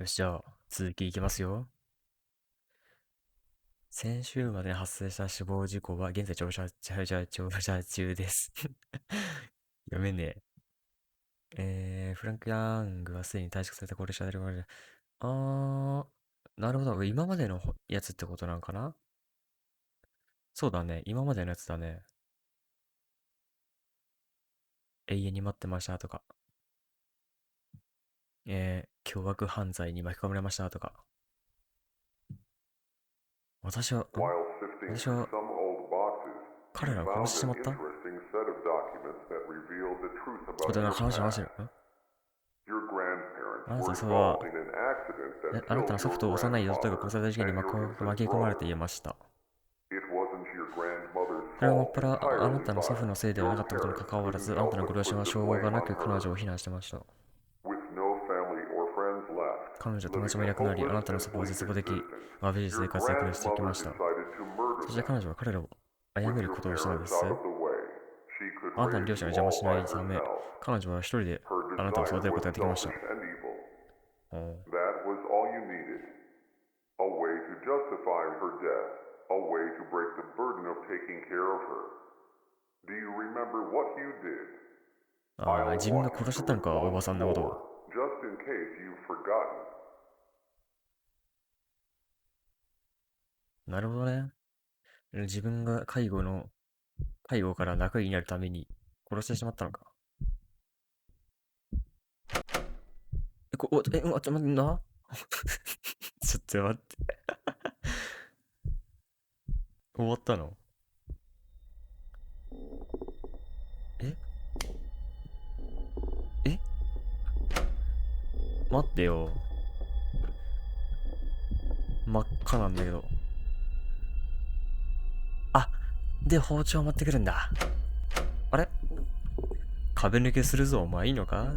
し、じゃあ、続きいきますよ。先週までに発生した死亡事故は現在調査中です。読めねえ。フランク・ヤングはすでに退職された高齢者である。あなるほど。今までのやつってことなんかな。そうだね。今までのやつだね。永遠に待ってましたとか。凶悪犯罪に巻き込まれましたとか。私は、While sifting 私 through は some old boxes, 彼 you らを殺 found してし an まった。 interesting set of documents that revealed the truth ちょっ about となん your か話してる。past. Your あ grandparents なた were それは involved in an accident that あなた killed の祖父 your と幼い弟が殺 grandfather された事件に and your 巻 infant き込まれ brother. ていました。It wasn't your grandmother's それはもっ fault ぱらあな entirely, たの祖父 but のせいではな your かったことに parents 関わら couldn't ず、あなた help の but ご両親 put は the しょうが blame な on く彼 her. 女を非難してました。With no family or friends left, 彼女は友 living 達もい a なくなり、あ hopeless なたの and 祖母は bleak 絶望的、existence, 貧しい生 your 活で暮らしてきま grandmother した。decided to murder そして them. 彼女は彼らを殺 With める your ことをしたので parents out す。of the way, she could あなたの raise 両親 you が邪魔し all な by いため、herself. 彼女は一人で Her あなたを育 desire てるこ was とができました。selfish and evil. おう That was all you needed. A way to justify her death. A way to break the burden of taking care of her. Do you remember what you did? ああ、I'll 自分が walk you 殺しちゃった through の it か、おば once さんのことを。more, just in case you've forgotten. なるほどね。自分が介護から楽になるために殺してしまったのか。え、こ、お、え、うん、待ってな。ちょっと待って。終わったの？ええ待ってよ。真っ赤なんだけど。あ、で、包丁持ってくるんだ。あれ、壁抜けするぞ。お前いいのか？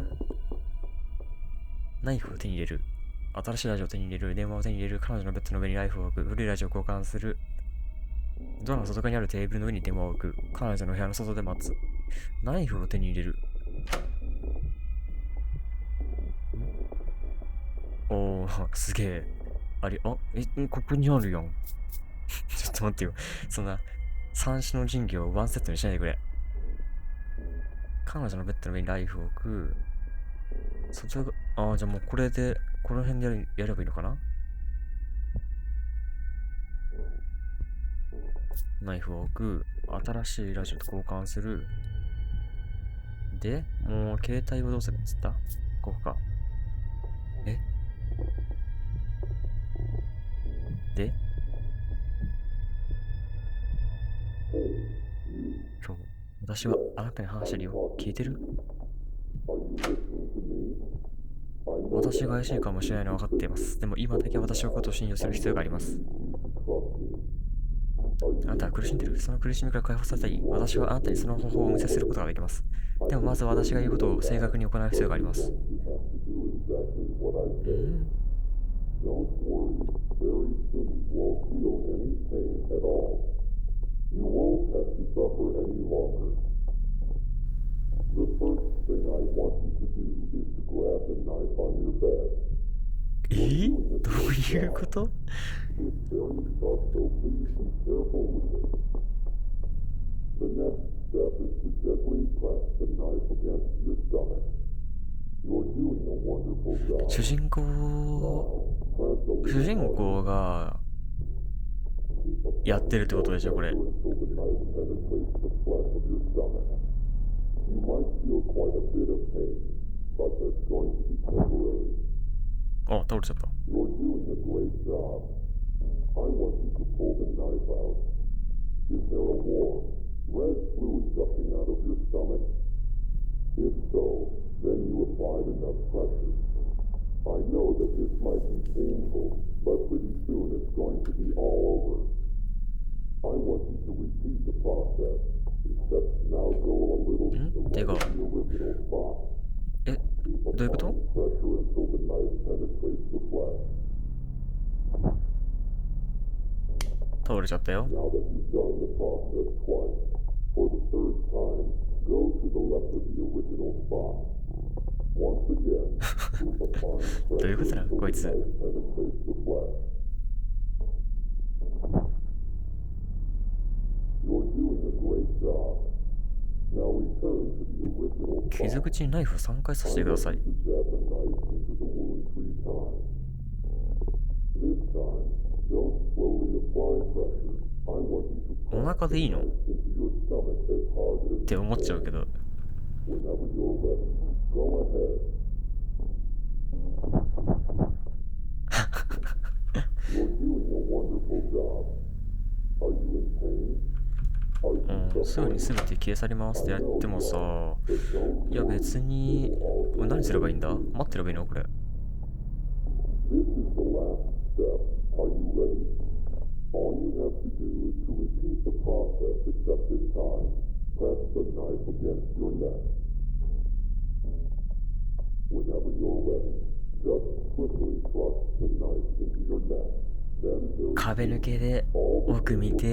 ナイフを手に入れる。新しいラジオを手に入れる。電話を手に入れる。彼女のベッドの上にナイフを置く。古いラジオを交換する。ドアの外側にあるテーブルの上に電話を置く。彼女の部屋の外で待つ。ナイフを手に入れる。おー、すげえ。ここにあるやん。ちょっと待ってよ。そんな、三種の神器をワンセットにしないでくれ。彼女のベッドの上にライフを置く。外が、じゃあもうこれで、この辺でやればいいのかな。ナイフを置く。新しいラジオと交換する。で、もう携帯をどうするっつった？ここか。えで、今日、私はあなたに話してるよ。聞いてる？私が怪しいかもしれないのは分かっています。でも今だけ私のことを信用する必要があります。あなたは苦しんでる。その苦しみから解放されたい。私はあなたにその方法をお見せすることができます。でもまず私が言うことを正確に行う必要があります。どういうこと？主人公、主人公がやってるってことでしょ、これ。あ、倒れちゃった。てか、どういうこと？倒れちゃったよ。どういうことなのこいつ。傷口にナイフを3回刺してください。お腹でいいのって思っちゃうけど。すぐに全て消え去りますってやってもさ、いや別に、何すればいいんだ？待ってればいいのこれ。壁抜けで奥見て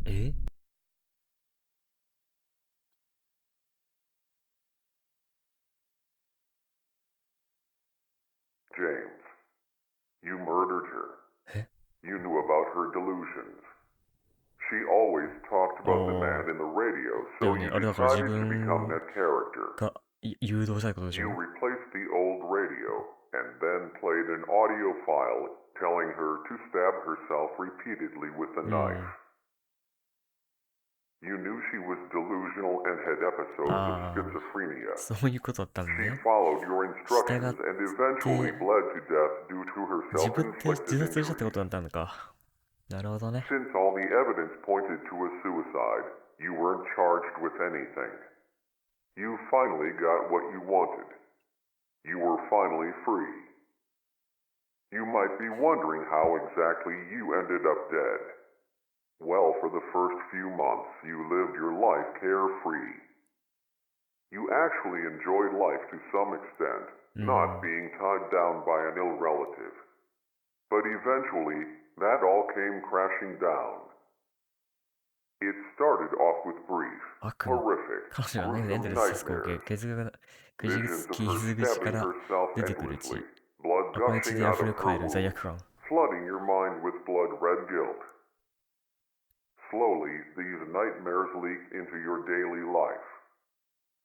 え James, you murdered her. え You knew about her delusions. She always talked about the man in the radio, だ so よね。 you あれだから自 decided to become 分 that character. が誘導したいことでし You ょ。 replaced the old radio and then played an audio file telling her to stab herself repeatedly with a knife. You knew she was delusional and had episodes of schizophrenia. そういうことだったん She ね。 followed your 従 instructions っ and eventually て bled to death due to her 自分で self-inflicted 自殺したってこ injuries. とだったのか。なるほどね。 Since all the evidence pointed to a suicide, you weren't charged with anything. You finally got what you wanted. You were finally free. You might be wondering how exactly you ended up dead. Well, for the first few months, you lived your life carefree. You actually enjoyed life to some extent, not being tied down by an ill relative. But eventually, that all came crashing down. It started off with brief, 悪夢。 horrific, 彼女がナイフでエンド gruesome レス刺す光景。 nightmares. 傷 Visions of her 口か stabbing ら herself 出てくる endlessly, 血。 blood 赤い血 gushing で out 溢れ of 返 her る罪 wounds, 悪感。 flooding your mind with blood-red guilt. Slowly, these nightmares leaked into your daily life.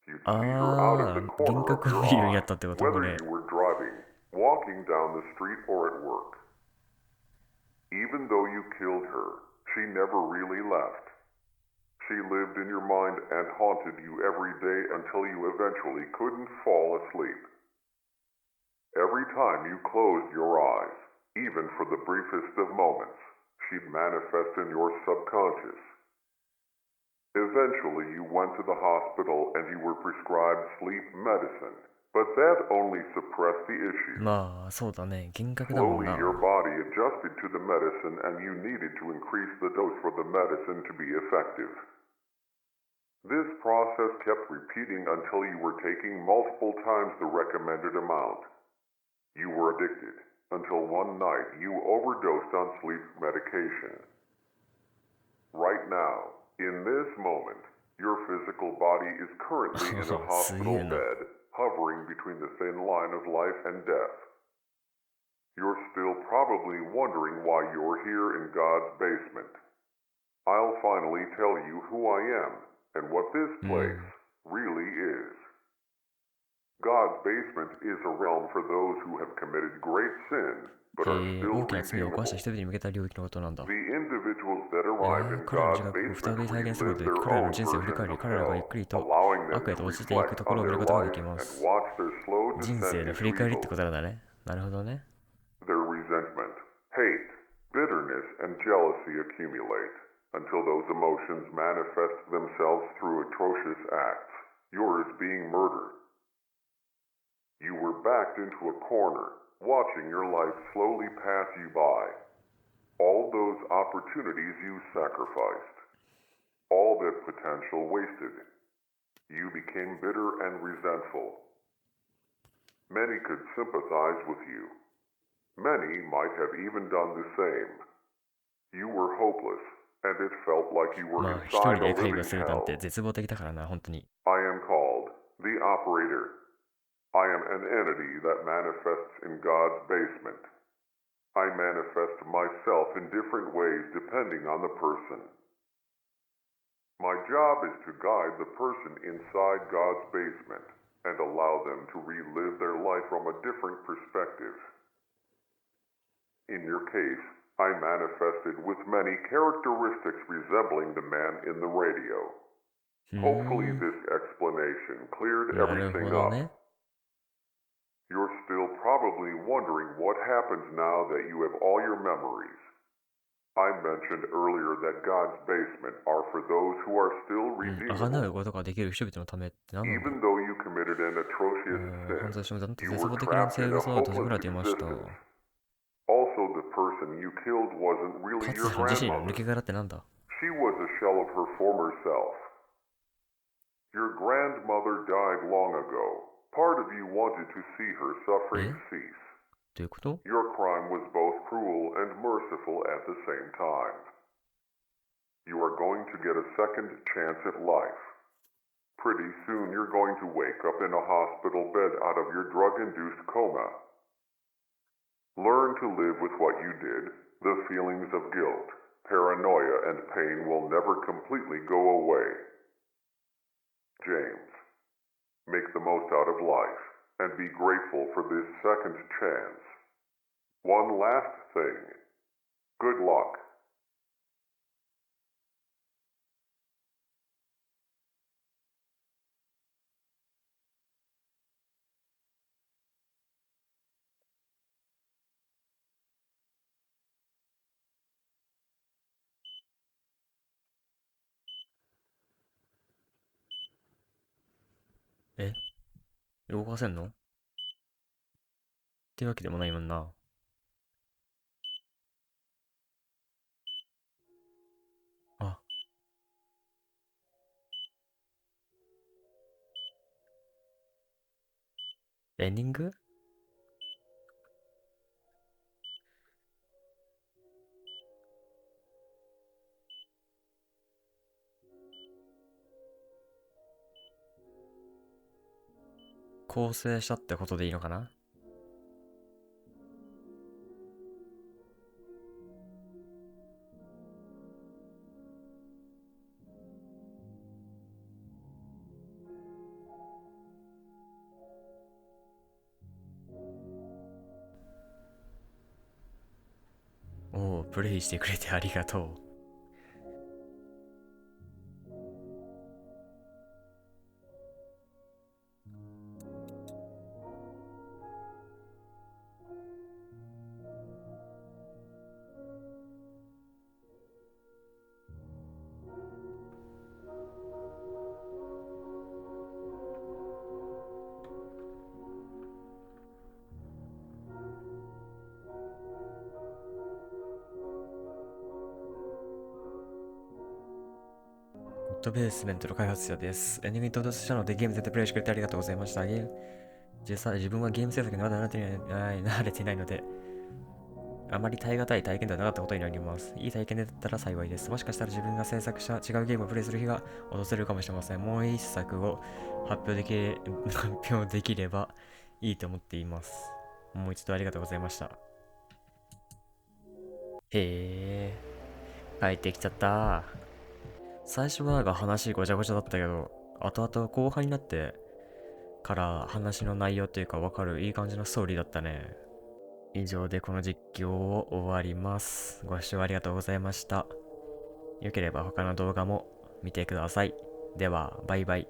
You'd see her out of the 幻 corner of 覚を your 見るようにな eye, ったってことこ whether れ。 you were driving, walking down the street, or at work. Even though you killed her, she never really left. She lived in your mind and haunted you every day until you eventually couldn't fall asleep. Every time you closed your eyes, even for the briefest of moments, she'd manifest in your subconscious. Eventually, you went to the hospital and you were prescribed sleep medicine, but that only suppressed the issue. まあそうだね。幻覚だもん Slowly, な。 your body adjusted to the medicine and you needed to increase the dose for the medicine to be effective. This process kept repeating until you were taking multiple times the recommended amount. You were addicted until one night you overdosed on sleep medication. Right now, in this moment, your physical body is currently in a hospital bed, hovering between the thin line of life and death. You're still probably wondering why you're here in God's basement. I'll finally tell you who I am and what this place really is. God's basement is a realm for those who have committed great sin but are still 大きな罪を犯した redeemable. 人々に向けた領域のことなんだ。 The individuals that arrive in 彼らの自 God's 覚を basement 再び体現すること relive で their 彼らの own 人生を振り versions 返り、 of 彼らがゆっく hell, りと allowing them 悪へ to と落ちていく reflect ところ on を見る their ことがで life きま and す。 watch their slow 人 descent 生の振 into り返りって evil. ことなんだね。なるほどね。 Their resentment, hate, bitterness, and jealousy accumulate until those emotions manifest themselves through atrocious acts, yours being murder. You were backed into a corner, watching your life slowly pass you by. All those opportunities you sacrificed. All that potential wasted. You became bitter and resentful. Many could sympathize with you. Many might have even done the same. You were hopeless, and it felt like you were まあ、一 inside 人 a で介護 living するなんて hell. 絶望的だからな、本当に。I am called the operator. I am an entity that manifests in God's basement. I manifest myself in different ways depending on the person. My job is to guide the person inside God's basement and allow them to relive their life from a different perspective. In your case, I manifested with many characteristics resembling the man in the radio. うー Hopefully ん、 this explanation cleared なる everything ほど up. ね。You're still probably wondering what happens now that you have all your memories. I mentioned earlier that God's basement are for those who are still うん、あがなう redeemable. ことができる人々のためって何なんだ。 Even though you committed an atrocious 犯 sin, 罪してもちゃんと you 絶 were 望的な trapped 生 in a 活を閉じ込め hopeless られていました。 existence. Also, the person you killed wasn't か really つ your ての自身の抜 grandmother. け殻ってなんだ。 She was a shell of her former self. Your grandmother died long ago. Part of you wanted to see her suffering え cease. どういうこと？ Your crime was both cruel and merciful at the same time. You are going to get a second chance at life. Pretty soon you're going to wake up in a hospital bed out of your drug-induced coma. Learn to live with what you did. The feelings of guilt, paranoia, and pain will never completely go away. James, make the most out of life and be grateful for this second chance. One last thing. Good luck. え、動かせんのってわけでもないもんな。あ、エンディング？構成したってことでいいのかな？おお、プレイしてくれてありがとう。ゴッドベースメントの開発者です。エンディングに到達したのでゲーム全体プレイしてくれてありがとうございました。自分はゲーム制作にまだ慣れていないので、あまり耐え難い体験ではなかったことになります。いい体験だったら幸いです。もしかしたら自分が制作した違うゲームをプレイする日が訪れるかもしれません。もう一作を発表できればいいと思っています。もう一度ありがとうございました。へえ、帰ってきちゃった。最初はなんか話ごちゃごちゃだったけど、後々後半になってから話の内容というかわかるいい感じのストーリーだったね。以上でこの実況を終わります。ご視聴ありがとうございました。よければ他の動画も見てください。では、バイバイ。